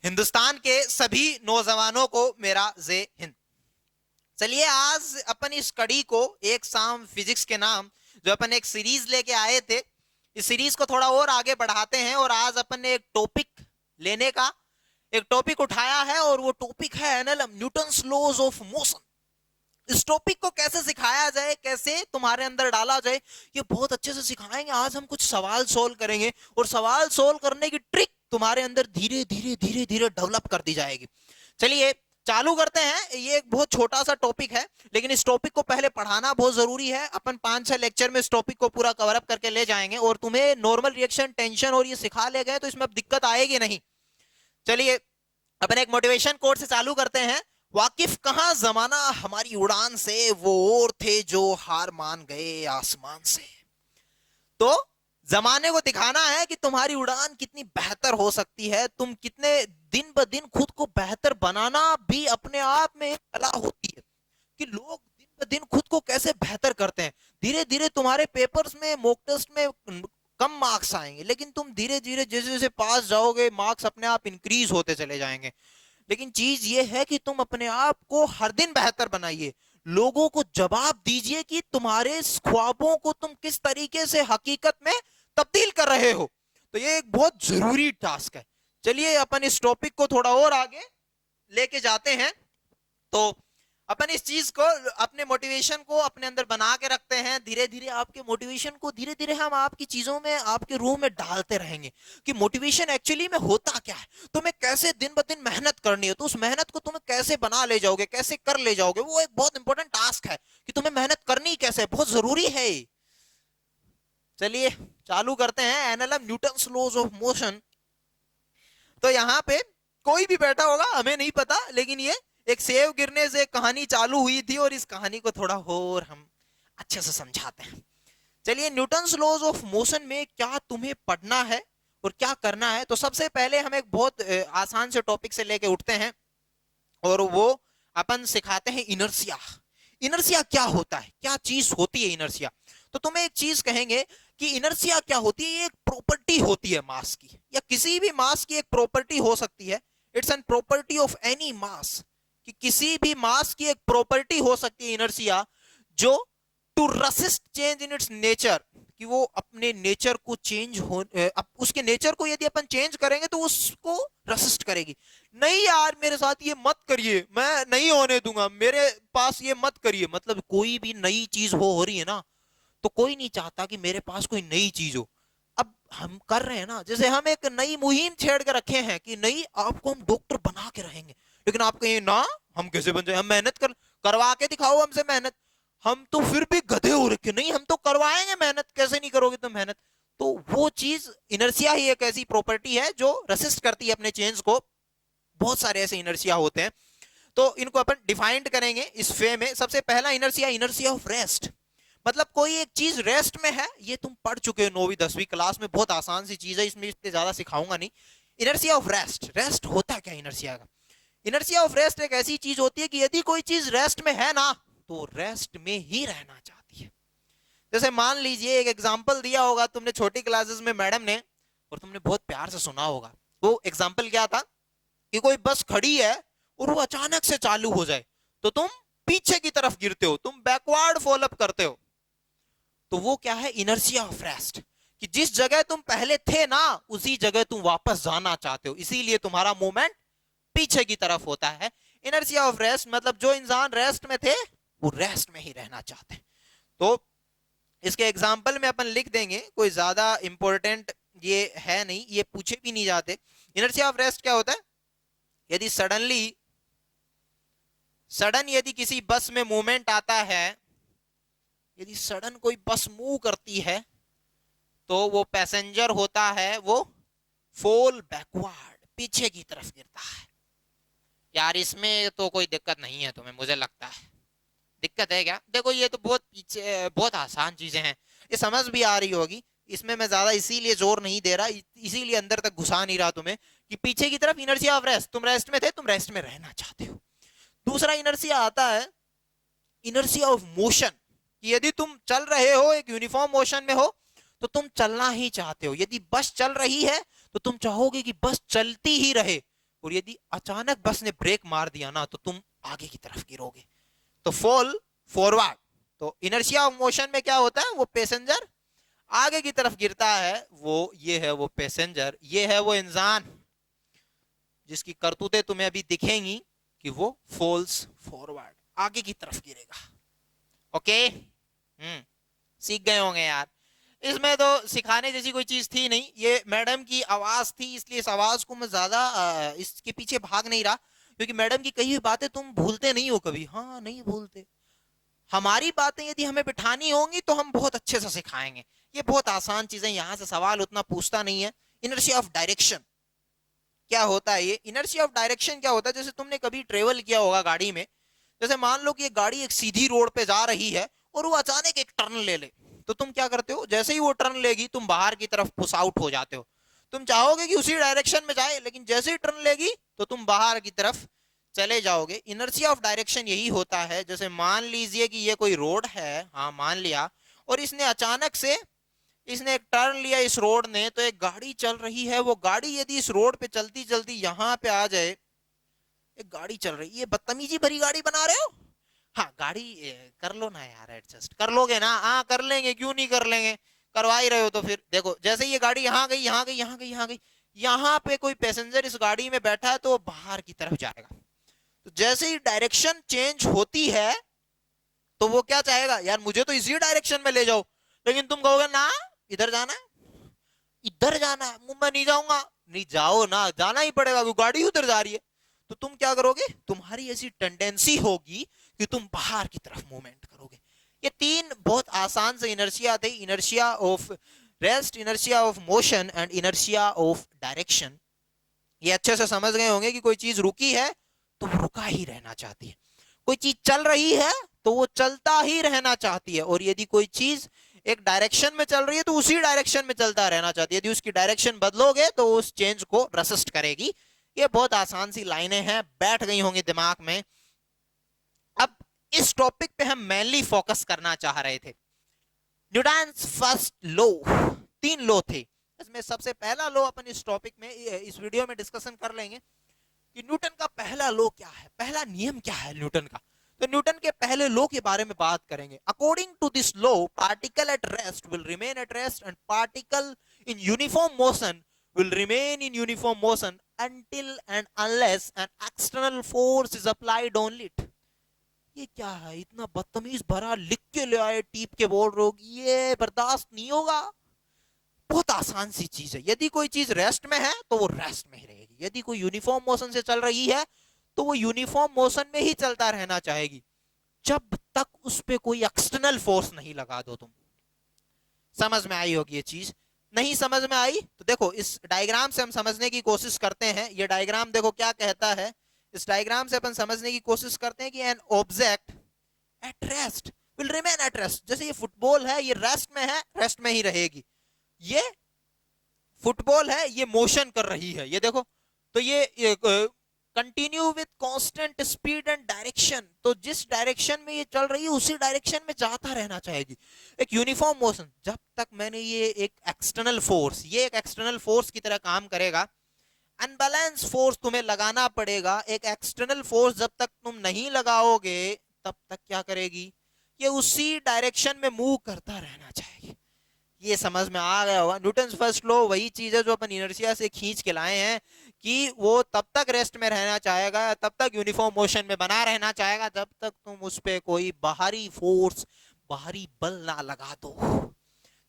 हिंदुस्तान के सभी नौजवानों को मेरा जय हिंद। चलिए आज अपन इस कड़ी को एक शाम फिजिक्स के नाम जो अपन एक सीरीज लेके आए थे, इस सीरीज को थोड़ा और आगे बढ़ाते हैं और आज अपन ने एक टॉपिक लेने का एक टॉपिक उठाया है और वो टॉपिक है NLM, Newton's laws of motion. इस टॉपिक को कैसे सिखाया जाए, कैसे तुम्हारे अंदर डाला जाए, ये बहुत अच्छे से सिखाएंगे। आज हम कुछ सवाल सोल्व करेंगे और सवाल सोल्व करने की ट्रिक तुम्हारे अंदर धीरे धीरे धीरे धीरे डेवलप कर दी जाएगी। चलिए चालू करते हैं। ये एक बहुत छोटा सा टॉपिक है, लेकिन इस टॉपिक को पहले पढ़ाना बहुत जरूरी है। अपन 5-6 लेक्चर में इस टॉपिक को पूरा कवर अप करके ले जाएंगे और तुम्हें नॉर्मल रिएक्शन, टेंशन और ये सिखा ले गए तो इसमें अब दिक्कत आएगी नहीं। चलिए अपन एक मोटिवेशन कोट से चालू करते हैं। वाकिफ कहां जमाना हमारी उड़ान से, वो और थे जो हार मान गए आसमान से। तो जमाने को दिखाना है कि तुम्हारी उड़ान कितनी बेहतर हो सकती है, तुम कितने दिन ब दिन खुद को बेहतर बनाना भी अपने आप में एक कला होती है कि लोग दिन ब दिन खुद को कैसे बेहतर करते हैं। धीरे धीरे तुम्हारे पेपर्स में, मॉक टेस्ट में कम मार्क्स आएंगे, लेकिन तुम धीरे धीरे जैसे जैसे पास जाओगे मार्क्स अपने आप इंक्रीज होते चले जाएंगे। लेकिन चीज ये है कि तुम अपने आप को हर दिन बेहतर बनाइए, लोगों को जवाब दीजिए कि तुम्हारे ख्वाबों को तुम किस तरीके से हकीकत में तब्दील कर रहे हो। तो ये एक बहुत जरूरी टास्क है। चलिए अपन इस टॉपिक को थोड़ा और आगे लेके जाते हैं। तो अपन इस चीज को, अपने मोटिवेशन को अपने अंदर बना के रखते हैं। धीरे धीरे आपके मोटिवेशन को धीरे धीरे हम आपकी चीजों में, आपके रूह में डालते रहेंगे कि मोटिवेशन एक्चुअली में होता क्या है, तुम्हें कैसे दिन ब दिन मेहनत करनी है, तो उस मेहनत को तुम्हें कैसे बना ले जाओगे, कैसे कर ले जाओगे, वो एक बहुत इंपॉर्टेंट टास्क है कि तुम्हें मेहनत करनी कैसे, बहुत जरूरी है। चलिए चालू करते हैं। NLM, Newton's laws of motion. तो यहाँ पे कोई भी बैठा होगा, हमें नहीं पता, लेकिन ये एक सेव गिरने से कहानी चालू हुई थी और इस कहानी को थोड़ा और हम अच्छे से समझाते हैं। चलिए न्यूटन्स लॉज ऑफ मोशन में क्या तुम्हें पढ़ना है और क्या करना है। तो सबसे पहले हम एक बहुत आसान से टॉपिक से लेके उठते हैं और वो अपन सिखाते हैं इनर्शिया। इनर्शिया क्या होता है, क्या चीज होती है इनर्शिया। तो तुम्हें एक चीज कहेंगे कि इनर्शिया क्या होती है। ये एक प्रॉपर्टी होती है मास की, या किसी भी मास की एक प्रॉपर्टी हो सकती है। It's an property of any mass, कि किसी भी मास की एक प्रॉपर्टी हो सकती है इनर्शिया, जो to resist change in its nature, कि वो अपने नेचर को चेंज हो, उसके नेचर को यदि अपन चेंज करेंगे तो उसको रेसिस्ट करेगी। नहीं यार मेरे साथ ये मत करिए, मैं नहीं होने दूंगा, मेरे पास ये मत करिए। मतलब कोई भी नई चीज हो रही है ना, तो कोई नहीं चाहता कि मेरे पास कोई नई चीज हो। अब हम कर रहे हैं ना, जैसे हम एक नई मुहिम छेड़ के रखे हैं कि नहीं आपको हम डॉक्टर बना के रहेंगे, लेकिन आप कहें ना हम कैसे बन जाए, हम मेहनत करवा के दिखाओ हमसे मेहनत। हम तो फिर भी गधे हो रखे, नहीं हम तो करवाएंगे मेहनत, कैसे नहीं करोगे तुम मेहनत। तो वो चीज इनर्शिया ही एक ऐसी प्रॉपर्टी है जो रेसिस्ट करती है अपने चेंज को। बहुत सारे ऐसे इनर्शिया होते हैं, तो इनको अपन डिफाइंड करेंगे इस वे में। सबसे पहला इनर्शिया, इनर्शिया ऑफ रेस्ट। मतलब कोई एक चीज रेस्ट में है, ये तुम पढ़ चुके हो 9वीं 10वीं क्लास में, बहुत आसान सी चीज है, इसमें इतने ज्यादा सिखाऊंगा नहीं। इनर्शिया ऑफ रेस्ट, रेस्ट होता क्या इनर्शिया का। इनर्शिया ऑफ रेस्ट एक ऐसी चीज होती है कि यदि कोई चीज रेस्ट में है ना, तो रेस्ट में ही रहना चाहती है। जैसे मान लीजिए एक एग्जांपल दिया होगा तुमने छोटी क्लासेस में मैडम ने, और तुमने बहुत प्यार से सुना होगा। वो एग्जांपल क्या था कि कोई बस खड़ी है और वो अचानक से चालू हो जाए, तो तुम पीछे की तरफ गिरते हो, तुम बैकवर्ड फॉल अप करते हो। तो वो क्या है, इनर्शिया ऑफ रेस्ट, कि जिस जगह तुम पहले थे ना उसी जगह तुम वापस जाना चाहते हो, इसीलिए तुम्हारा मूवमेंट पीछे की तरफ होता है। इनर्शिया ऑफ रेस्ट मतलब जो इंसान रेस्ट में थे वो रेस्ट में ही रहना चाहते हैं। तो इसके एग्जाम्पल में अपन लिख देंगे, कोई ज्यादा इंपॉर्टेंट ये है नहीं, ये पूछे भी नहीं जाते। इनर्शिया ऑफ रेस्ट क्या होता है, यदि सडन यदि किसी बस में मूवमेंट आता है, यदि सडन कोई बस मूव करती है, तो वो पैसेंजर होता है वो फॉल बैकवर्ड, पीछे की तरफ गिरता है। यार इसमें तो कोई दिक्कत नहीं है तुम्हें, मुझे लगता है दिक्कत है क्या। देखो ये तो बहुत पीछे, बहुत आसान चीजें हैं, ये समझ भी आ रही होगी। इसमें मैं ज्यादा इसीलिए जोर नहीं दे रहा, इसीलिए अंदर तक घुसा नहीं रहा तुम्हें, कि पीछे की तरफ इनर्शिया ऑफ रेस्ट, तुम रेस्ट में थे, तुम रेस्ट में रहना चाहते हो। दूसरा इनर्शिया आता है इनर्शिया ऑफ मोशन, कि यदि तुम चल रहे हो एक यूनिफॉर्म मोशन में हो, तो तुम चलना ही चाहते हो। यदि बस चल रही है तो तुम चाहोगे कि बस चलती ही रहे, और यदि अचानक बस ने ब्रेक मार दिया ना तो तुम आगे की तरफ गिरोगे, तो फॉल फॉरवर्ड। तो इनर्शिया ऑफ मोशन में क्या होता है, वो पैसेंजर आगे की तरफ गिरता है, वो ये है वो पैसेंजर, ये है वो इंसान जिसकी करतूतें तुम्हें अभी दिखेंगी कि वो फॉल्स फॉरवर्ड, आगे की तरफ गिरेगा। ओके, सीख गए होंगे यार। इसमें तो सिखाने जैसी कोई चीज थी नहीं, ये मैडम की आवाज थी, इसलिए इस आवाज को मैं ज्यादा इसके पीछे भाग नहीं रहा, क्योंकि मैडम की कही हुई बातें तुम भूलते नहीं हो कभी। हाँ, नहीं भूलते। हमारी बातें यदि हमें बिठानी होंगी तो हम बहुत अच्छे से सिखाएंगे। ये बहुत आसान चीजें, यहां से सवाल उतना पूछता नहीं है। इनर्शिया ऑफ डायरेक्शन क्या होता है? ये इनर्शिया ऑफ डायरेक्शन क्या होता है, जैसे तुमने कभी ट्रेवल किया होगा गाड़ी में, जैसे मान लो कि एक गाड़ी एक सीधी रोड पे जा रही है और वो अचानक एक टर्न ले ले, तो तुम क्या करते हो, जैसे ही वो टर्न लेगी तुम बाहर की तरफ पुश आउट हो जाते हो। तुम चाहोगे कि उसी डायरेक्शन में जाए, लेकिन जैसे ही टर्न लेगी तो तुम बाहर की तरफ चले जाओगे। इनर्शिया ऑफ डायरेक्शन यही होता है। जैसे मान लीजिए कि ये कोई रोड है, हाँ मान लिया, और इसने अचानक से इसने एक टर्न लिया इस रोड ने, तो एक गाड़ी चल रही है, वो गाड़ी यदि इस रोड पे चलती चलती यहाँ पे आ जाए, एक गाड़ी चल रही है, बदतमीजी भरी गाड़ी बना रहे हो, हाँ गाड़ी कर लो ना यार, एडजस्ट कर लोगे ना, हाँ कर लेंगे, क्यों नहीं कर लेंगे, करवा ही रहे हो तो फिर देखो, जैसे ये गाड़ी यहाँ गई यहाँ गई यहाँ गई यहाँ गई, यहाँ पे कोई पैसेंजर इस गाड़ी में बैठा है तो वो बाहर की तरफ जाएगा। तो जैसे ही डायरेक्शन चेंज होती है तो वो क्या चाहेगा, यार मुझे तो इसी डायरेक्शन में ले जाओ, लेकिन तुम कहोगे ना इधर जाना है, इधर जाना है, मैं नहीं जाऊंगा, नहीं जाओ ना, जाना ही पड़ेगा, वो गाड़ी उधर जा रही है। तो तुम क्या करोगे, तुम्हारी ऐसी टेंडेंसी होगी कि तुम बाहर की तरफ मूवमेंट करोगे। ये तीन बहुत आसान से इनर्शिया थे, inertia of rest, inertia of motion and inertia of direction. ये अच्छे से समझ गए होंगे कि कोई चीज रुकी है तो वो रुका ही रहना चाहती है, कोई चीज चल रही है तो वो चलता ही रहना चाहती है, और यदि कोई चीज एक डायरेक्शन में चल रही है तो उसी डायरेक्शन में चलता रहना चाहती है। यदि उसकी डायरेक्शन बदलोगे तो उस चेंज को रेसिस्ट करेगी। ये बहुत आसान सी लाइनें हैं, बैठ गई होंगी दिमाग में। अब इस टॉपिक पे हम मेनली फोकस करना चाह रहे थे। न्यूटन्स फर्स्ट लॉ, तीन लॉ थे, इसमें सबसे पहला लॉ अपन इस टॉपिक में इस वीडियो में डिस्कशन कर लेंगे कि न्यूटन का पहला लॉ क्या है, पहला नियम क्या है न्यूटन का। तो न्यूटन के पहले लॉ के बारे में बात करेंगे। According to this law, particle at rest will remain at rest and particle in uniform motion will remain in uniform motion until and unless an external force is applied on it। ये क्या है, इतना बदतमीज भरा लिख के ले आए, टीप के बोल रहे हो, ये बर्दाश्त नहीं होगा। बहुत आसान सी चीज है, यदि कोई चीज रेस्ट में है तो वो रेस्ट में ही रहेगी, यदि कोई यूनिफॉर्म मोशन से चल रही है तो वो यूनिफॉर्म मोशन में ही चलता रहना चाहेगी, जब तक उस पर कोई एक्सटर्नल फोर्स नहीं लगा दो तुम। समझ में आई होगी ये चीज, नहीं समझ में आई तो देखो इस डायग्राम से हम समझने की कोशिश करते हैं। ये डायग्राम देखो क्या कहता है, इस डायग्राम से अपन समझने की कोशिश करते हैं कि an object at rest will remain at rest. जैसे ये फुटबॉल है, ये रेस्ट में है, रेस्ट में ही रहेगी। ये फुटबॉल है, ये मोशन कर रही है, ये देखो, तो ये continue with constant speed and direction, तो जिस डायरेक्शन में ये चल रही है उसी डायरेक्शन में जाता रहना चाहेगी, एक यूनिफॉर्म मोशन। जब तक मैंने ये एक एक्सटर्नल फोर्स, ये एक एक्सटर्नल फोर्स की तरह काम करेगा, अनबैलेंस फोर्स तुम्हें लगाना पड़ेगा। एक एक्सटर्नल फोर्स जब तक तुम नहीं लगाओगे तब तक क्या करेगी, ये उसी डायरेक्शन में मूव करता रहना चाहेगी। ये समझ में आ गया होगा। न्यूटन्स फर्स्ट लॉ वही चीज है जो अपन इनर्शिया से खींच के लाए हैं कि वो तब तक रेस्ट में रहना चाहेगा, तब तक यूनिफॉर्म मोशन में बना रहना चाहेगा, जब तक तुम उस पर कोई बाहरी फोर्स, बाहरी बल ना लगा दो।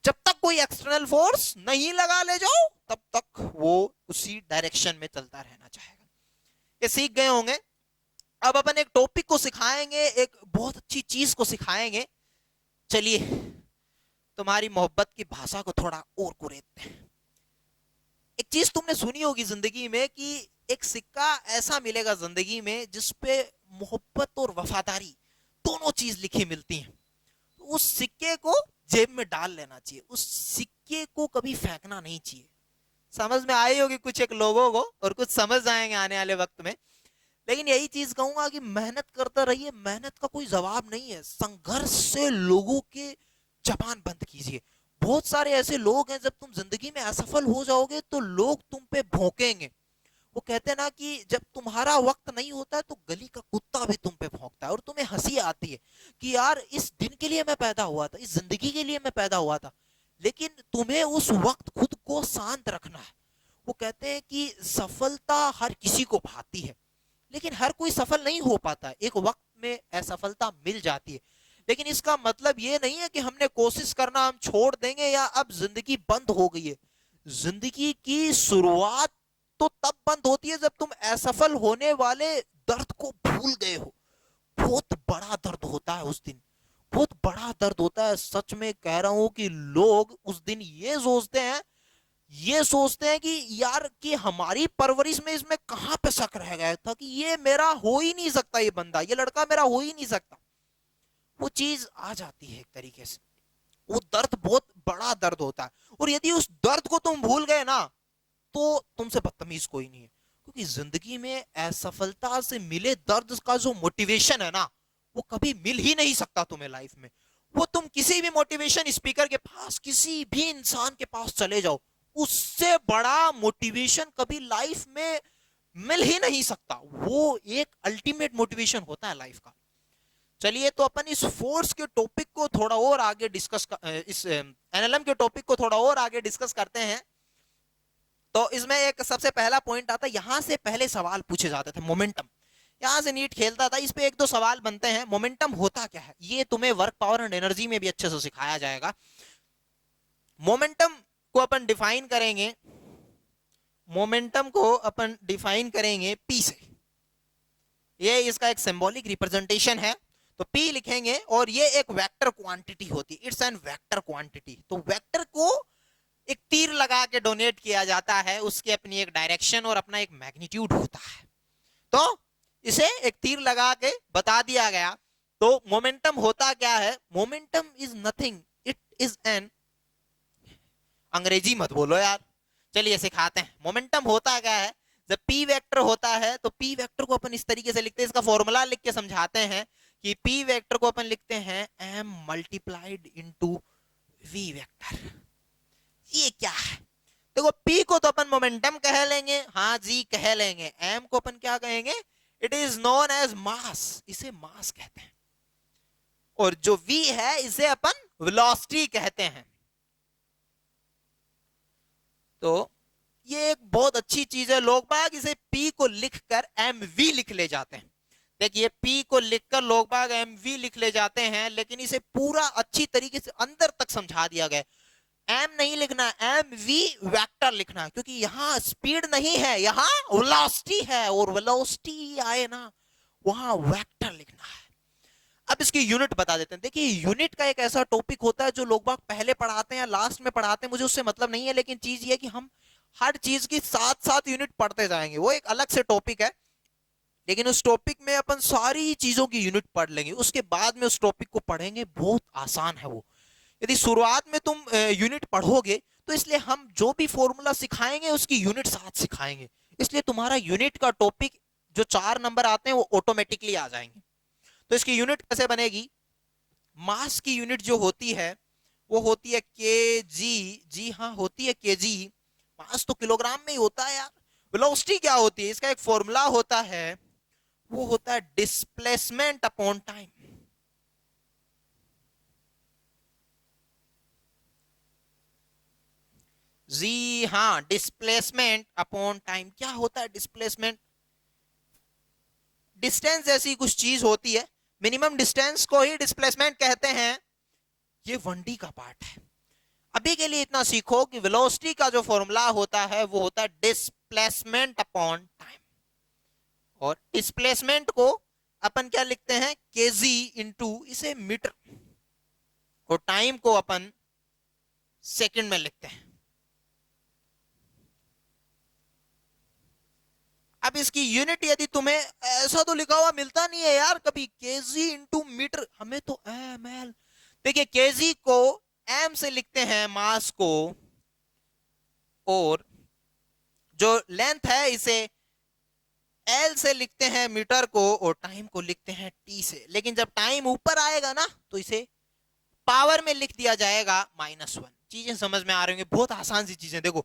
जब तक कोई एक्सटर्नल फोर्स नहीं लगा ले जाओ तब तक वो उसी डायरेक्शन में चलता रहना चाहेगा। ये सीख गए होंगे। अब अपन एक टॉपिक को सिखाएंगे, एक बहुत अच्छी चीज को सिखाएंगे। चलिए तुम्हारी मोहब्बत की भाषा को थोड़ा और कुरेदते हैं। एक चीज तुमने सुनी होगी जिंदगी में कि एक सिक्का ऐसा मिलेगा जिंदगी में जिसपे मोहब्बत और वफादारी दोनों चीज लिखी मिलती हैं। तो उस सिक्के को जेब में डाल लेना चाहिए, उस सिक्के को कभी फेंकना नहीं चाहिए। समझ में आई होगी कुछ एक लोगों को, और कुछ समझ आएंगे आने वाले वक्त में। लेकिन यही चीज कहूंगा कि मेहनत करते रहिए, मेहनत का कोई जवाब नहीं है। संघर्ष से लोगों के जबान बंद कीजिए। बहुत सारे ऐसे लोग हैं, जब तुम जिंदगी में असफल हो जाओगे तो लोग तुम पे भौंकेंगे, वो कहते हैं ना कि जब तुम्हारा वक्त नहीं होता है तो गली का कुत्ता भी तुम पे भौंकता है और तुम्हें हंसी आती है कि यार इस दिन के लिए मैं पैदा हुआ था, इस जिंदगी के लिए मैं पैदा हुआ था, लेकिन तुम्हें उस वक्त खुद को शांत रखना है। वो कहते हैं कि सफलता हर किसी को भाती है, लेकिन हर कोई सफल नहीं हो पाता, एक वक्त में असफलता मिल जाती है। लेकिन इसका मतलब ये नहीं है कि हमने कोशिश करना हम छोड़ देंगे या अब जिंदगी बंद हो गई है। जिंदगी की शुरुआत तो तब बंद होती है जब तुम असफल होने वाले दर्द को भूल गए हो। बहुत बड़ा दर्द होता है उस दिन, बहुत बड़ा दर्द होता है। सच में कह रहा हूं कि लोग उस दिन ये सोचते हैं कि यार कि हमारी परवरिश में इसमें कहां पे शक रह गया था कि ये मेरा हो ही नहीं सकता, ये बंदा, ये लड़का मेरा हो ही नहीं सकता। वो चीज आ जाती है एक तरीके से। वो दर्द बहुत बड़ा दर्द होता है, और यदि उस दर्द को तुम भूल गए ना तो तुमसे बदतमीज कोई नहीं है। क्योंकि जिंदगी में असफलता से मिले दर्द का जो मोटिवेशन है ना, वो कभी मिल ही नहीं सकता तुम्हें लाइफ में। वो तुम किसी भी मोटिवेशन स्पीकर के पास, किसी भी इंसान के पास चले जाओ, उससे बड़ा मोटिवेशन कभी लाइफ में मिल ही नहीं सकता। वो एक अल्टीमेट मोटिवेशन होता है लाइफ का। चलिए तो अपन इस फोर्स के टॉपिक को थोड़ा और आगे डिस्कस, इस एनएलएम के टॉपिक को थोड़ा और आगे डिस्कस करते हैं। तो इसमें एक सबसे पहला पॉइंट आता है, यहां से पहले सवाल पूछे जाते थे मोमेंटम। यहां से नीट खेलता था, इस पे एक दो सवाल बनते हैं। मोमेंटम होता क्या है, ये तुम्हें वर्क पावर एंड एनर्जी में भी अच्छे से सिखाया जाएगा। मोमेंटम को अपन डिफाइन करेंगे, मोमेंटम को अपन डिफाइन करेंगे पी से। ये इसका एक सिंबॉलिक रिप्रेजेंटेशन है, तो पी लिखेंगे। और ये एक वेक्टर क्वांटिटी होती है, इट्स एन वेक्टर क्वांटिटी। तो वेक्टर को एक तीर लगा के डोनेट किया जाता है, उसकी अपनी एक डायरेक्शन और अपना एक मैग्नीट्यूड होता है, तो इसे एक तीर लगा के बता दिया गया। तो मोमेंटम होता क्या है, momentum is nothing, it is an, अंग्रेजी मत बोलो यार, चलिए सिखाते हैं। मोमेंटम होता क्या है, जब पी वेक्टर होता है तो पी वेक्टर को अपन इस तरीके से लिखते हैं, इसका फॉर्मूला लिख के समझाते हैं कि पी वेक्टर को अपन लिखते हैं M multiplied into V vector. ये क्या है, देखो पी को तो अपन मोमेंटम कह लेंगे, हाँ जी कह लेंगे। एम को अपन क्या कहेंगे, it is known as mass, इसे मास कहते हैं। और जो वी है इसे अपन वेलोसिटी कहते हैं। तो ये एक बहुत अच्छी चीज है, लोग बाग इसे पी को लिखकर एम वी लिख ले जाते हैं। देखिए पी को लिखकर लोग बाग एम वी लिख ले जाते हैं, लेकिन इसे पूरा अच्छी तरीके से अंदर तक समझा दिया गया। एम नहीं लिखना, एम वी वेक्टर लिखना, क्योंकि यहां स्पीड नहीं है, यहां वेलोसिटी है, और वेलोसिटी आए ना वहां वेक्टर लिखना है। अब इसकी यूनिट बता देते हैं। देखिए यूनिट का एक ऐसा टॉपिक होता है जो लोग बाग पहले पढ़ाते हैं या लास्ट में पढ़ाते हैं, मुझे उससे मतलब नहीं है, लेकिन चीज ये है कि हम हर चीज की साथ साथ यूनिट पढ़ते जाएंगे, वो एक अलग से टॉपिक है। लेकिन उस टॉपिक में अपन सारी चीजों की यूनिट पढ़ लेंगे, उसके बाद में उस टॉपिक को पढ़ेंगे। बहुत आसान है वो। यदि शुरुआत में तुम यूनिट पढ़ोगे तो इसलिए हम जो भी फॉर्मूला सिखाएंगे उसकी यूनिट साथ सिखाएंगे, इसलिए तुम्हारा यूनिट का टॉपिक जो 4 नंबर आते हैं वो ऑटोमेटिकली आ जाएंगे। तो इसकी यूनिट कैसे बनेगी, मास की यूनिट जो होती है वो होती है के जी, जी हाँ होती है के जी। मास तो किलोग्राम में ही होता है यार। वेलोसिटी क्या होती है, इसका एक फॉर्मूला होता है, वो होता है डिस्प्लेसमेंट अपॉन टाइम। जी हाँ, डिस्प्लेसमेंट अपॉन टाइम। क्या होता है डिस्प्लेसमेंट, डिस्टेंस जैसी कुछ चीज होती है, मिनिमम डिस्टेंस को ही डिस्प्लेसमेंट कहते हैं। ये 1D का पार्ट है। अभी के लिए इतना सीखो कि वेलोसिटी का जो फॉर्मूला होता है वो होता है डिस्प्लेसमेंट अपॉन टाइम, और डिस्प्लेसमेंट को अपन क्या लिखते हैं, केजी इंटू इसे मीटर, और टाइम को अपन सेकंड में लिखते हैं। अब इसकी यूनिट यदि तुम्हें ऐसा तो लिखा हुआ मिलता नहीं है यार कभी, केजी इंटू मीटर, हमें तो एम एल। देखिए केजी को एम से लिखते हैं मास को, और जो लेंथ है इसे एल से लिखते हैं मीटर को, और टाइम को लिखते हैं टी से। लेकिन जब टाइम ऊपर आएगा ना तो इसे पावर में लिख दिया जाएगा -1। चीजें समझ में आ रही होंगी, बहुत आसान सी चीजें। देखो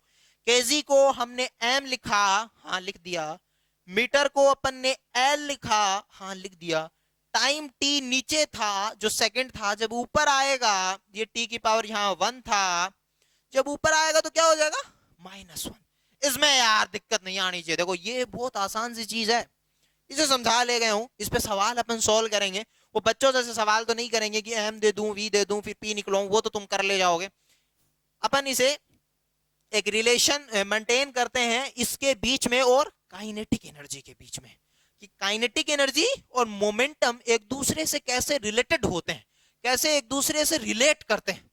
केजी को हमने एम लिखा, हाँ लिख दिया। मीटर को अपन ने एल लिखा, हाँ लिख दिया। टाइम टी नीचे था जो सेकंड था, जब ऊपर आएगा ये टी की पावर यहाँ 1 था, जब ऊपर आएगा तो क्या हो जाएगा -1। इसमें यार दिक्कत नहीं आनी चाहिए। देखो ये बहुत आसान सी चीज है, इसे समझा ले गए हूं, इस पे सवाल अपन सोल्व करेंगे। वो बच्चों जैसे सवाल तो नहीं करेंगे कि एम दे दूं, वी दे दूं, फिर पी निकलाऊं, वो तो तुम कर ले जाओगे। अपन इसे एक रिलेशन मेंटेन करते हैं इसके बीच में और काइनेटिक एनर्जी के बीच में, कि काइनेटिक एनर्जी और मोमेंटम एक दूसरे से कैसे रिलेटेड होते हैं, कैसे एक दूसरे से रिलेट करते हैं।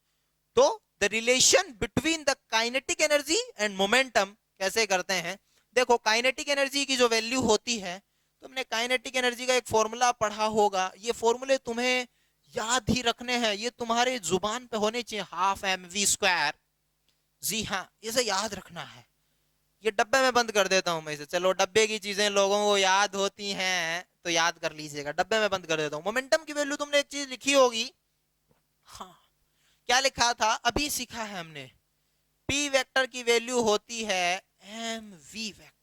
तो the relation between the kinetic energy and momentum कैसे करते हैं। देखो काइनेटिक एनर्जी की जो वैल्यू होती है, तुमने काइनेटिक एनर्जी का एक फॉर्मूला पढ़ा होगा, ये फॉर्मूले तुम्हें याद ही रखने हैं, ये तुम्हारे जुबान पे होने चाहिए, हाफ एम वी स्क्वायर। जी हाँ, इसे याद रखना है। ये डब्बे में बंद कर देता हूं मैं इसे, चलो डब्बे की चीजें लोगों को याद होती हैं तो याद कर लीजिएगा, डब्बे में बंद कर देता हूं। मोमेंटम की वैल्यू तुमने एक चीज लिखी होगी, हाँ क्या लिखा था, अभी सीखा है हमने, पी वेक्टर की वैल्यू होती है एम वी वेक्टर।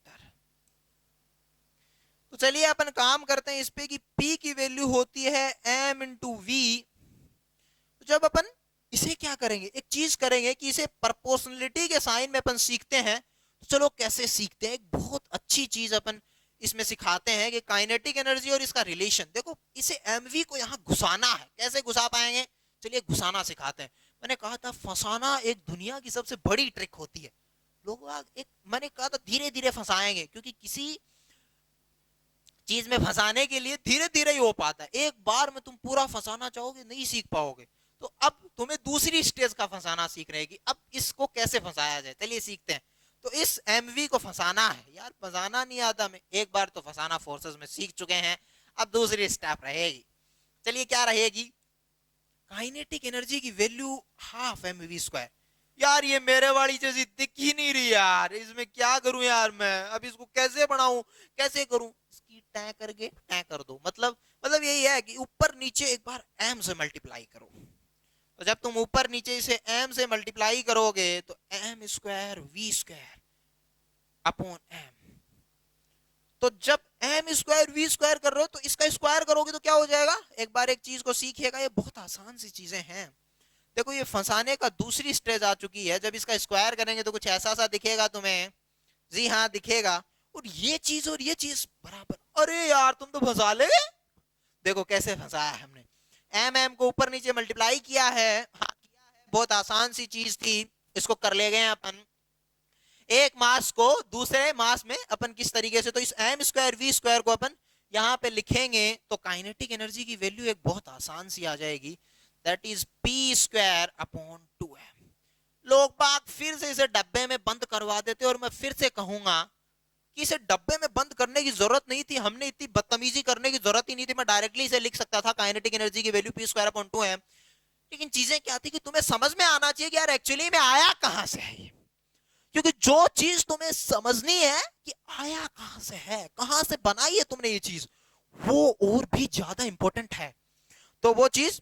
तो चलिए अपन काम करते हैं इस पे कि P की वैल्यू होती है m इंटू वी। तो जब अपन इसे क्या करेंगे, एक चीज करेंगे कि इसे प्रोपोर्शनलिटी के साइन में अपन सीखते हैं। तो चलो कैसे सीखते हैं, एक बहुत अच्छी चीज अपन इसमें सिखाते हैं कि काइनेटिक एनर्जी और इसका रिलेशन। देखो इसे mv को यहाँ घुसाना है, कैसे घुसा पाएंगे, चलिए घुसाना सिखाते हैं। मैंने कहा था फंसाना एक दुनिया की सबसे बड़ी ट्रिक होती है। लोग एक मैंने कहा था धीरे धीरे फंसाएंगे, क्योंकि किसी चीज में फंसाने के लिए धीरे धीरे ही हो पाता है, एक बार में तुम पूरा फंसाना चाहोगे नहीं सीख पाओगे। तो अब तुम्हें दूसरी स्टेज का फंसाना सीख रहेगी, अब इसको कैसे फंसाया जाए, चलिए सीखते हैं। तो इस एमवी को फंसाना है, यार फंसाना नहीं आता हमें, एक बार तो फंसाना फोर्सेस में सीख चुके हैं, अब दूसरी स्टेप रहेगी। चलिए क्या रहेगी, काइनेटिक एनर्जी की वैल्यू हाफ एमवी स्क्वायर। यार ये मेरे वाली जैसी दिख ही नहीं रही यार, इसमें क्या करूं यार मैं, अब इसको कैसे बनाऊं, कैसे करूं, इसकी टै करके टै कर दो। मतलब यही है कि ऊपर नीचे एक बार m से मल्टीप्लाई करो। तो जब तुम ऊपर नीचे इसे m से मल्टीप्लाई करोगे तो m square V square upon m। तो जब m स्क्वायर वी स्क्वायर कर रहे हो तो इसका स्क्वायर करोगे तो क्या हो जाएगा, एक बार एक चीज को सीखिएगा, ये बहुत आसान सी चीजें हैं। देखो ये फंसाने का दूसरी स्टेज आ चुकी है, जब इसका स्क्वायर करेंगे तो कुछ ऐसा सा दिखेगा तुम्हें, जी हाँ दिखेगा, और ये चीज बराबर। अरे यार तुम तो फंसा ले, देखो कैसे फंसाया है हमने, एम को ऊपर नीचे मल्टीप्लाई किया है, हाँ किया है, बहुत आसान सी चीज थी, इसको कर ले गए अपन। एक मास को दूसरे मास में अपन किस तरीके से, तो इस एम स्क्वायर वी स्क्वायर को अपन यहाँ पे लिखेंगे तो काइनेटिक एनर्जी की वैल्यू एक बहुत आसान सी आ जाएगी, that is P square upon 2m। लोग बाग फिर से इसे डब्बे में बंद करवा देते, और मैं फिर से कहूंगा कि इसे डब्बे में बंद करने की जरूरत नहीं थी, हमने इतनी बदतमीजी करने की जरूरत ही नहीं थी, मैं डायरेक्टली इसे लिख सकता था काइनेटिक एनर्जी की value P square upon 2m। लेकिन चीजें क्या थी कि तुम्हें समझ में आना चाहिए कि यार एक्चुअली में आया कहां से है ये, क्योंकि जो चीज तुम्हें समझनी है कि आया कहां से है, कहां से बनाई है तुमने ये चीज, वो और भी ज्यादा इंपॉर्टेंट है। तो वो चीज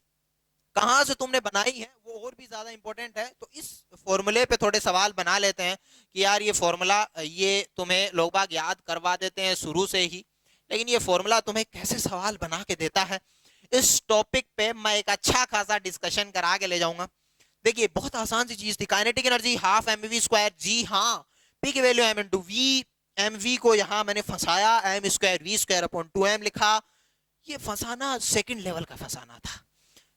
कहां से तुमने बनाई है वो और भी ज्यादा इंपॉर्टेंट है। तो इस फॉर्मूले पे थोड़े सवाल बना लेते हैं कि यार ये फॉर्मूला ये तुम्हें लोग बाग याद करवा देते हैं शुरू से ही, लेकिन ये फॉर्मूला तुम्हें कैसे सवाल बना के देता है, इस टॉपिक पे मैं एक अच्छा खासा डिस्कशन करा के ले जाऊंगा। देखिए बहुत आसान सी चीज थी, kinetic energy half MV square, जी हाँ पी की value M into V, M V को यहां मैंने फंसाया, M square V square upon 2m लिखा। ये फंसाना सेकंड लेवल का फंसाना था,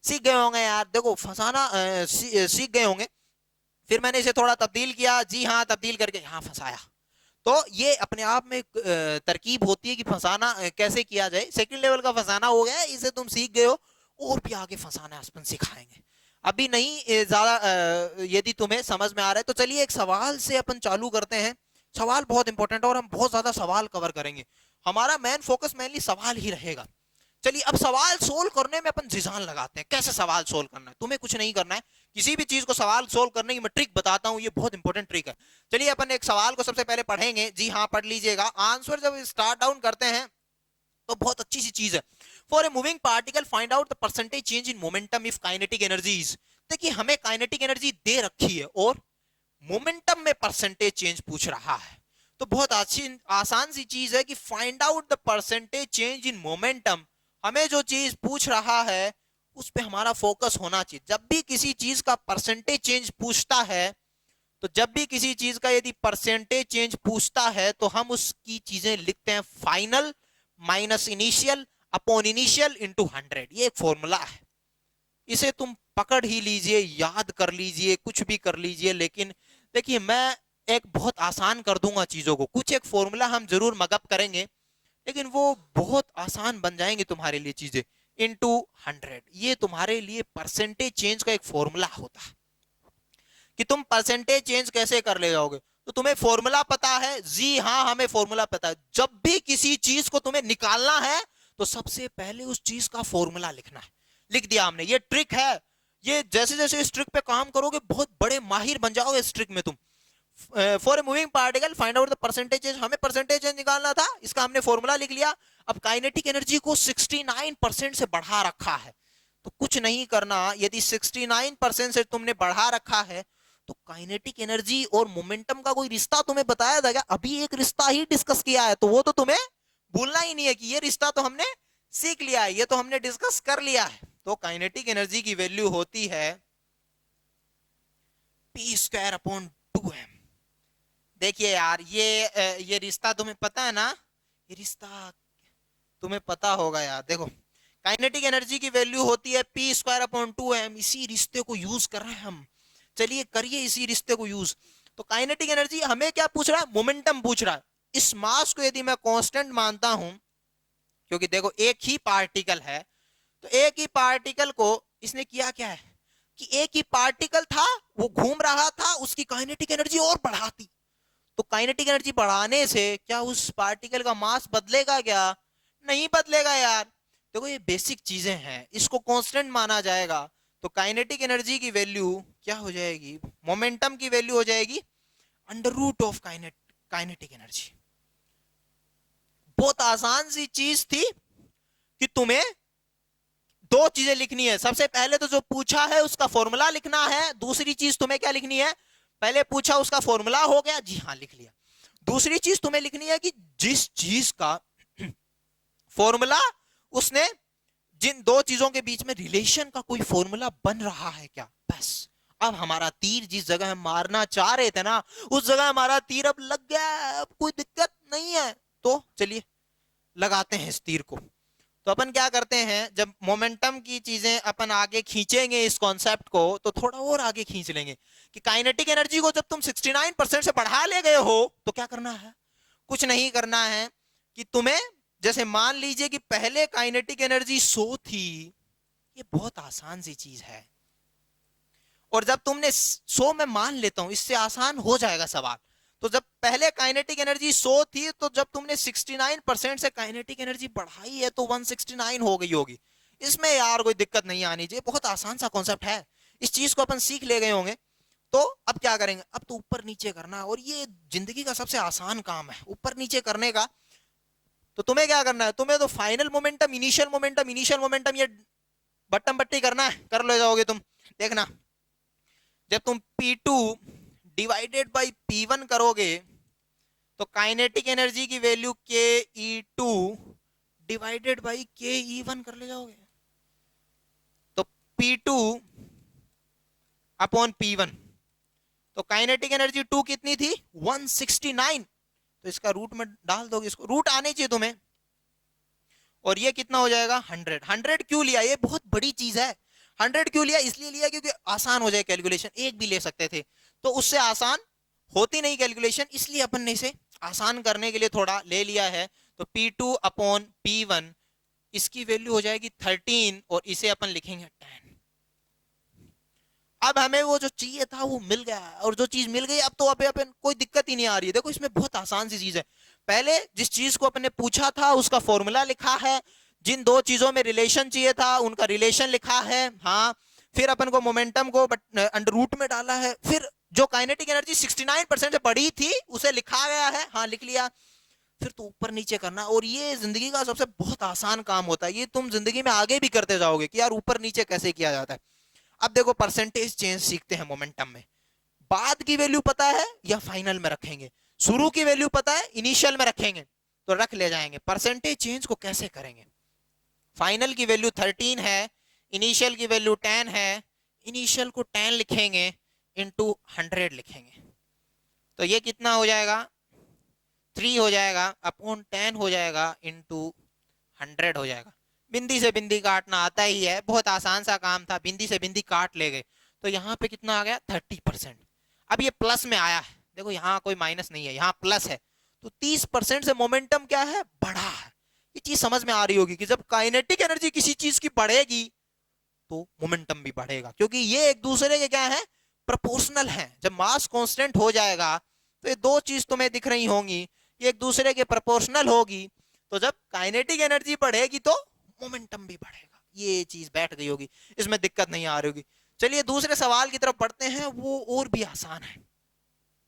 सीख गए होंगे यार, देखो फंसाना सीख गए होंगे। फिर मैंने इसे थोड़ा तब्दील किया, जी हाँ तब्दील करके यहाँ फंसाया। तो ये अपने आप में तरकीब होती है कि फंसाना कैसे किया जाए, सेकंड लेवल का फंसाना हो गया, इसे तुम सीख गए हो, और भी आगे फंसाना अपन सिखाएंगे, अभी नहीं ज्यादा यदि तुम्हें समझ में आ रहा है। तो चलिए एक सवाल से अपन चालू करते हैं, सवाल बहुत इंपॉर्टेंट है और हम बहुत ज्यादा सवाल कवर करेंगे, हमारा मेन फोकस मेनली सवाल ही रहेगा। चलिए अब सवाल सोल्व करने में अपन जिजान लगाते हैं, कैसे सवाल सोल्व करना है, तुम्हें कुछ नहीं करना है, किसी भी चीज को सवाल सोल्व करने की मैं ट्रिक बताता हूं, ये बहुत इंपॉर्टेंट ट्रिक है। चलिए अपन एक सवाल को सबसे पहले पढ़ेंगे, जी हाँ पढ़ लीजिएगा। आंसर जब स्टार्ट डाउन करते हैं तो बहुत अच्छी सी चीज है, for a moving particle find out the percentage change in momentum if kinetic energies. देखिए हमें काइनेटिक एनर्जी दे रखी है और मोमेंटम में परसेंटेज चेंज पूछ रहा है, तो बहुत अच्छी आसान सी चीज है कि find out the percentage change in momentum. हमें जो चीज पूछ रहा है उस पे हमारा फोकस होना चाहिए। जब भी किसी चीज का परसेंटेज चेंज पूछता है, तो जब भी किसी चीज का यदि परसेंटेज चेंज पूछता है तो हम उसकी चीजें लिखते हैं final minus initial upon initial into 100। ये एक फॉर्मूला है, इसे तुम पकड़ ही लीजिए, याद कर लीजिए, कुछ भी कर लीजिए। लेकिन देखिए, मैं एक बहुत आसान कर दूंगा चीजों को। कुछ एक फॉर्मूला हम जरूर मगअप करेंगे, लेकिन वो बहुत आसान बन जाएंगे तुम्हारे लिए चीजें। इंटू 100 ये तुम्हारे लिए परसेंटेज चेंज का एक फॉर्मूला होता है कि तुम परसेंटेज चेंज कैसे कर ले जाओगे। तो तुम्हें फॉर्मूला पता है जी? हाँ, हमें फॉर्मूला पता है। जब भी किसी चीज को तुम्हें निकालना है तो सबसे पहले उस चीज का फॉर्मूला लिखना है। लिख दिया हमने, ये ट्रिक है। ये जैसे जैसे इस ट्रिक पे काम करोगे बहुत बड़े माहिर बन जाओगे इस ट्रिक में तुम। For a moving particle find out the percentage change, हमें परसेंटेज चेंज निकालना था, इसका हमने फॉर्मूला लिख लिया। अब काइनेटिक एनर्जी को 69% से बढ़ा रखा है, तो कुछ नहीं करना। यदि 69% से तुमने बढ़ा रखा है तो काइनेटिक एनर्जी और मोमेंटम का कोई रिश्ता तुम्हें बताया था क्या? अभी एक रिश्ता ही डिस्कस किया है, तो वो तो तुम्हें भूलना ही नहीं है कि ये रिश्ता तो हमने सीख लिया है, ये तो हमने डिस्कस कर लिया है। तो काइनेटिक एनर्जी की वैल्यू होती है p² अपॉन 2m। देखिए यार, ये रिश्ता तुम्हें पता है ना? ये रिश्ता तुम्हें पता होगा यार। देखो, काइनेटिक एनर्जी की वैल्यू होती है p² अपॉन 2m। इसी रिश्ते को यूज कर रहे हैं हम। चलिए करिए इसी रिश्ते को यूज। तो काइनेटिक एनर्जी हमें क्या पूछ रहा है? मोमेंटम पूछ रहा है। इस मास को यदि मैं कांस्टेंट मानता हूं, क्योंकि देखो एक ही पार्टिकल है, तो एक ही पार्टिकल को इसने किया क्या है कि एक ही पार्टिकल था, वो घूम रहा था, उसकी काइनेटिक एनर्जी और बढ़ाती। तो काइनेटिक एनर्जी बढ़ाने से क्या उस पार्टिकल का मास बदलेगा क्या? नहीं बदलेगा यार। देखो ये बेसिक चीजें हैं, इसको कांस्टेंट माना जाएगा। तो काइनेटिक एनर्जी की वैल्यू क्या हो जाएगी? मोमेंटम की वैल्यू हो जाएगी under root of kinetic energy. बहुत आसान सी चीज थी कि तुम्हें दो चीजें लिखनी है। सबसे पहले तो जो पूछा है उसका फॉर्मूला लिखना है। दूसरी चीज तुम्हें क्या लिखनी है? पहले पूछा उसका फॉर्मूला हो गया, जी हाँ लिख लिया। दूसरी चीज तुम्हें लिखनी है कि जिस चीज का फॉर्मूला, उसने जिन दो चीजों के बीच में रिलेशन का कोई फॉर्मूला बन रहा है क्या। बस अब हमारा तीर जिस जगह हम मारना चाह रहे थे ना, उस जगह हमारा तीर अब लग गया, अब कोई दिक्कत नहीं है। तो चलिए लगाते हैं इस तीर को। तो अपन क्या करते हैं, जब मोमेंटम की चीजें अपन आगे खींचेंगे इस कॉन्सेप्ट को, तो थोड़ा और आगे खींच लेंगे कि काइनेटिक एनर्जी को जब तुम 69% से बढ़ा ले गए हो तो क्या करना है? कुछ नहीं करना है कि तुम्हें, जैसे मान लीजिए कि पहले काइनेटिक एनर्जी 100 थी। ये बहुत आसान सी चीज है, और जब तुमने 100 में मान लेता हूं, इससे आसान हो जाएगा सवाल। तो जब पहले काइनेटिक एनर्जी 100 थी, तो जब तुमने 69% से काइनेटिक एनर्जी बढ़ाई है तो 169 हो गई होगी। इसमें यार कोई दिक्कत नहीं आनी चाहिए, बहुत आसान सा कॉन्सेप्ट है। इस चीज को अपन सीख ले गए होंगे। तो अब क्या करेंगे? अब तो ऊपर नीचे करना है, और ये जिंदगी का सबसे आसान काम है ऊपर नीचे करने का। तो तुम्हें क्या करना है? तुम्हें तो final momentum, initial momentum, initial momentum, ये बट्टम बट्टी करना है, कर ले जाओगे तुम। देखना, जब तुम P2 डिवाइडेड बाई P1 करोगे तो काइनेटिक एनर्जी की value KE2 divided by KE1 कर ले जाओगे। तो P2 अपॉन P1, तो काइनेटिक एनर्जी 2 कितनी थी? 169। तो इसका रूट में डाल दोगे, इसको रूट आने चाहिए तुम्हें, और ये कितना हो जाएगा? 100। 100 क्यों लिया? ये बहुत बड़ी चीज है। 100 क्यों लिया? इसलिए लिया क्योंकि आसान हो जाए कैलकुलेशन। एक भी ले सकते थे तो उससे आसान होती नहीं कैलकुलेशन, इसलिए अपन ने इसे आसान करने के लिए थोड़ा ले लिया है। तो P2 अपॉन P1, इसकी वैल्यू हो जाएगी 13, और इसे अपन लिखेंगे 10। अब हमें वो जो चाहिए था वो मिल गया, और जो चीज मिल गई अब तो अपन कोई दिक्कत ही नहीं आ रही है। देखो इसमें बहुत आसान सी चीज है। पहले जिस चीज को अपन ने पूछा था उसका फॉर्मूला लिखा है, जिन दो चीजों में रिलेशन चाहिए था उनका रिलेशन लिखा है, हाँ। फिर अपन को मोमेंटम को अंडर रूट में डाला है, फिर जो काइनेटिक एनर्जी 69% से बढ़ी थी उसे लिखा गया है, हाँ लिख लिया। फिर तो ऊपर नीचे करना, और ये जिंदगी का सबसे बहुत आसान काम होता है। ये तुम जिंदगी में आगे भी करते जाओगे कि यार ऊपर नीचे कैसे किया जाता है। अब देखो परसेंटेज चेंज सीखते हैं मोमेंटम में। बाद की वैल्यू पता है या फाइनल में रखेंगे? शुरू की वैल्यू पता है, इनिशियल में रखेंगे तो रख ले जाएंगे। परसेंटेज चेंज को कैसे करेंगे? फाइनल की वैल्यू 13 है, इनिशियल की वैल्यू 10 है, इनिशियल को 10 लिखेंगे, इंटू 100 लिखेंगे, तो ये कितना हो जाएगा? 3 हो जाएगा, अपॉन 10 हो जाएगा, इंटू 100 हो जाएगा। बिंदी से बिंदी काटना आता ही है, बहुत आसान सा काम था, बिंदी से बिंदी काट ले गए, तो यहाँ पे कितना आ गया? 30%। अब ये प्लस में आया है, देखो यहाँ कोई माइनस नहीं है, यहाँ प्लस है, तो 30% से मोमेंटम क्या है? बढ़ा है। ये चीज समझ में आ रही होगी कि जब काइनेटिक एनर्जी किसी चीज की बढ़ेगी तो मोमेंटम भी बढ़ेगा, क्योंकि ये एक दूसरे के क्या है? प्रोपोर्शनल है। जब मास कांस्टेंट हो जाएगा तो ये दो चीज तुम्हें दिख रही होंगी, ये एक दूसरे के प्रोपोर्शनल होगी, तो जब काइनेटिक एनर्जी बढ़ेगी तो मोमेंटम भी बढ़ेगा। ये चीज बैठ गई होगी, इसमें दिक्कत नहीं आ रही होगी। चलिए दूसरे सवाल की तरफ बढ़ते हैं, वो और भी आसान है।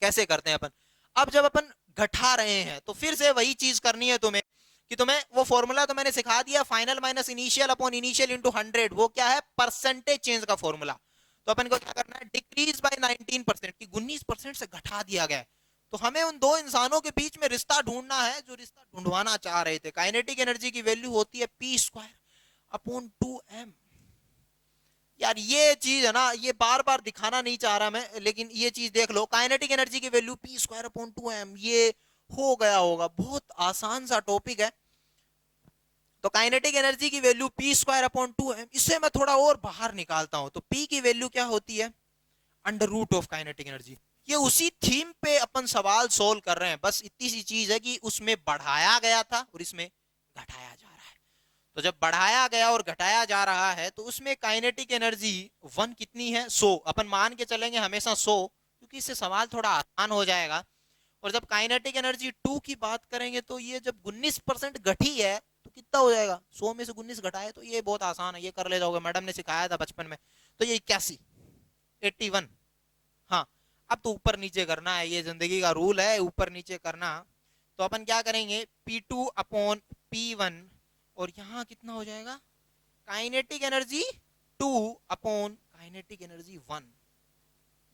कैसे करते हैं अपन? अब जब अपन घटा रहे हैं तो फिर से वही चीज करनी है तुम्हें, कि तुम्हें वो फॉर्मूला तो मैंने सिखा दिया, final minus initial upon initial into 100, वो क्या है? परसेंटेज चेंज का फॉर्मूला। तो अपन को क्या करना है? डिक्रीज बाय 19%, की 19% से घटा दिया गया है, तो हमें उन दो इंसानों के बीच में रिश्ता ढूंढना है जो रिश्ता ढूंढवाना चाह रहे थे। काइनेटिक एनर्जी की वैल्यू होती है p² अपॉन 2m। यार ये चीज है ना, ये बार बार दिखाना नहीं चाह रहा मैं, लेकिन ये चीज देख लो, काइनेटिक एनर्जी की वैल्यू p² अपॉन 2m, ये हो गया होगा। बहुत आसान सा टॉपिक है। तो काइनेटिक एनर्जी की वैल्यू p² अपॉन 2m, इससे मैं थोड़ा और बाहर निकालता हूं, तो p की वैल्यू क्या होती है? Under root of kinetic energy. ये उसी थीम पे अपन सवाल सोल्व कर रहे हैं, बस इतनी सी चीज है कि उसमें बढ़ाया गया था और इसमें घटाया जा रहा है। तो जब बढ़ाया गया और घटाया जा रहा है तो उसमें काइनेटिक एनर्जी 1 कितनी है? 100। अपन मान के चलेंगे हमेशा 100, क्योंकि इससे सवाल थोड़ा आसान हो जाएगा। और जब काइनेटिक एनर्जी 2 की बात करेंगे तो ये जब 19% घटी है तो कितना हो जाएगा? 100 में से 19 घटाए, तो ये बहुत आसान है, ये कर ले जाओगे, मैडम ने सिखाया था बचपन में। तो ये 81, 81। हाँ, अब तो ऊपर नीचे करना है, ये जिंदगी का रूल है, ऊपर नीचे करना। तो अपन क्या करेंगे? P2 अपॉन P1, और यहाँ कितना हो जाएगा? Kinetic energy 2 upon kinetic energy 1।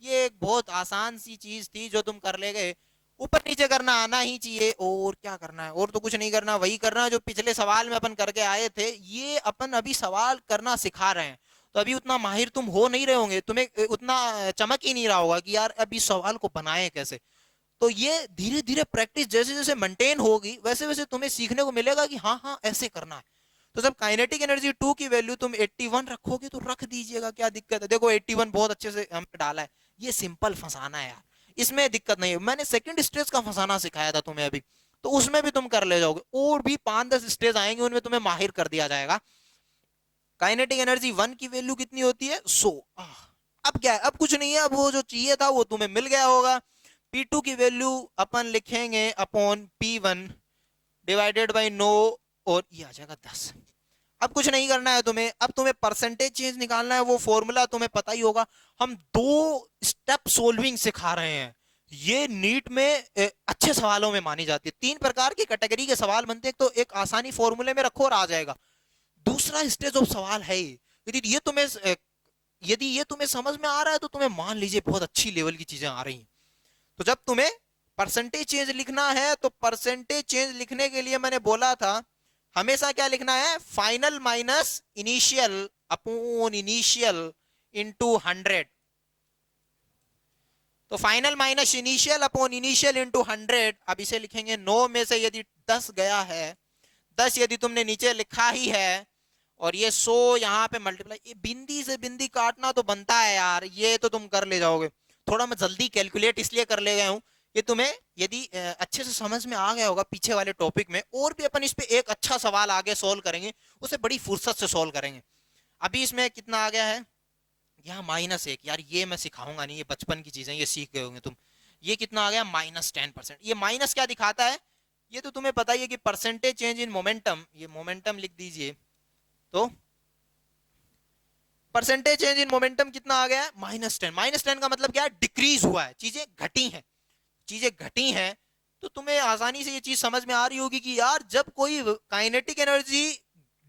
ये एक बहुत आसान सी चीज थी जो तुम कर ले गए। ऊपर नीचे करना आना ही चाहिए, और क्या करना है? और तो कुछ नहीं करना, वही करना जो पिछले सवाल में अपन करके आए थे। ये अपन अभी सवाल करना सिखा रहे हैं, तो अभी उतना माहिर तुम हो नहीं रहे होंगे, तुम्हें उतना चमक ही नहीं रहा होगा कि यार अभी सवाल को बनाए कैसे। तो ये धीरे धीरे प्रैक्टिस जैसे जैसे मेंटेन होगी वैसे वैसे तुम्हें सीखने को मिलेगा कि हाँ हाँ ऐसे करना है। तो जब काइनेटिक एनर्जी 2 की वैल्यू तुम 81 रखोगे तो रख दीजिएगा, क्या दिक्कत है? देखो 81 बहुत अच्छे से हमने डाला है, ये सिंपल फंसाना है यार, इसमें दिक्कत नहीं है। मैंने सेकंड स्टेज का फंसाना सिखाया था तुम्हें अभी, तो उसमें भी तुम कर ले जाओगे, और भी 5-10 स्टेज आएंगे उनमें तुम्हें माहिर कर दिया जाएगा। काइनेटिक एनर्जी 1 की वैल्यू कितनी होती है? 100। अब क्या है? अब कुछ नहीं है, अब वो जो चाहिए था वो तुम्हें मिल गया होगा। P2 की वैल्यू अपन लिखेंगे अपॉन P1 डिवाइडेड बाई 9, और ये आ जाएगा 10। अब कुछ नहीं करना है तुम्हें, अब तुम्हें परसेंटेज चेंज निकालना है, वो फॉर्मूला तुम्हें पता ही होगा। हम 2 स्टेप सोल्विंग सिखा रहे हैं, ये नीट में अच्छे सवालों में मानी जाती है। 3 प्रकार की कैटेगरी के सवाल बनते हैं, तो एक आसानी फॉर्मूले में रखो और आ जाएगा। दूसरा स्टेज ऑफ सवाल है, यदि ये तुम्हें समझ में आ रहा है तो तुम्हें मान लीजिए बहुत अच्छी लेवल की चीजें आ रही हैं। तो जब तुम्हें परसेंटेज चेंज लिखना है तो परसेंटेज चेंज लिखने के लिए मैंने बोला था हमेशा क्या लिखना है? Final minus initial upon initial into 100। तो final minus initial upon initial into 100। अब इसे लिखेंगे 9 में से यदि 10 गया है, 10 यदि तुमने नीचे लिखा ही है, और ये 100 यहाँ पे मल्टीप्लाई, ये बिंदी से बिंदी काटना तो बनता है यार, ये तो तुम कर ले जाओगे। थोड़ा मैं जल्दी कैलकुलेट इसलिए कर ले गया हूं, ये तुम्हें यदि अच्छे से समझ में आ गया होगा पीछे वाले टॉपिक में, और भी अपन इस पे एक अच्छा सवाल आगे सोल्व करेंगे, उसे बड़ी फुर्सत से सोल्व करेंगे। अभी इसमें कितना आ गया है? यहाँ -1। यार ये मैं सिखाऊंगा नहीं, ये बचपन की चीजें, ये सीख गए होंगे तुम। ये कितना आ गया? -10%। ये माइनस क्या दिखाता है? ये तो तुम्हें पता ही है कि परसेंटेज चेंज इन मोमेंटम, ये मोमेंटम लिख दीजिए, तो परसेंटेज चेंज इन मोमेंटम कितना आ गया है? -10। -10 का मतलब क्या है? डिक्रीज हुआ है, चीजें घटी हैं, चीजें घटी हैं। तो तुम्हें आसानी से ये चीज समझ में आ रही होगी कि यार जब कोई काइनेटिक एनर्जी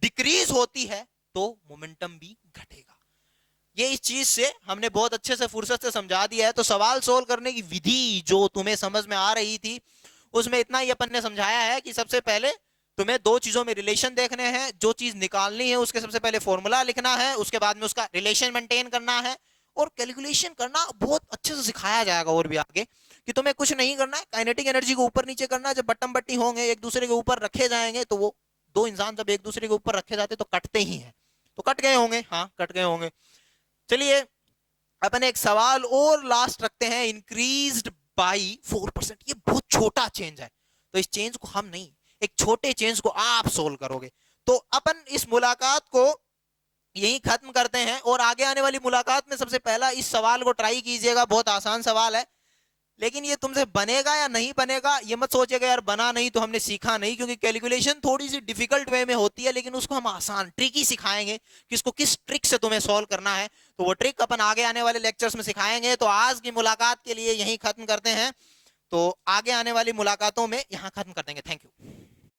डिक्रीज होती है तो मोमेंटम भी घटेगा। ये इस चीज से हमने बहुत अच्छे से फुर्सत से समझा दिया है। तो सवाल सोल्व करने की विधि जो तुम्हें समझ में आ रही थी उसमें इतना ही अपन ने समझाया है कि सबसे पहले तुम्हें दो चीजों में रिलेशन देखने हैं, जो चीज निकालनी है उसके सबसे पहले फॉर्मूला लिखना है, उसके बाद में उसका रिलेशन मेंटेन करना है, और कैलकुलेशन करना बहुत अच्छे से सिखाया जाएगा और भी आगे, कि तुम्हें कुछ नहीं करना है, काइनेटिक एनर्जी को ऊपर नीचे करना है। जब बट्टम बट्टी होंगे एक दूसरे के ऊपर रखे जाएंगे तो वो दो इंसान जब एक दूसरे के ऊपर रखे जाते तो कटते ही हैं, तो कट गए होंगे, हाँ कट गए होंगे। चलिए अपन एक सवाल और लास्ट रखते हैं, इंक्रीज्ड बाई 4%। ये बहुत छोटा चेंज है, तो इस चेंज को हम नहीं, एक छोटे चेंज को आप सोल्व करोगे। तो अपन इस मुलाकात को यही खत्म करते हैं, और आगे आने वाली मुलाकात में सबसे पहला इस सवाल को ट्राई कीजिएगा। बहुत आसान सवाल है, लेकिन ये तुमसे बनेगा या नहीं बनेगा ये मत सोचिएगा यार बना नहीं तो हमने सीखा नहीं, क्योंकि कैलकुलेशन थोड़ी सी डिफिकल्ट वे में होती है, लेकिन उसको हम आसान ट्रिक ही सिखाएंगे कि इसको किस ट्रिक से तुम्हें सॉल्व करना है। तो वो ट्रिक अपन आगे आने वाले लेक्चर्स में सिखाएंगे। तो आज की मुलाकात के लिए यही खत्म करते हैं, तो आगे आने वाली मुलाकातों में यहां खत्म कर देंगे। Thank you.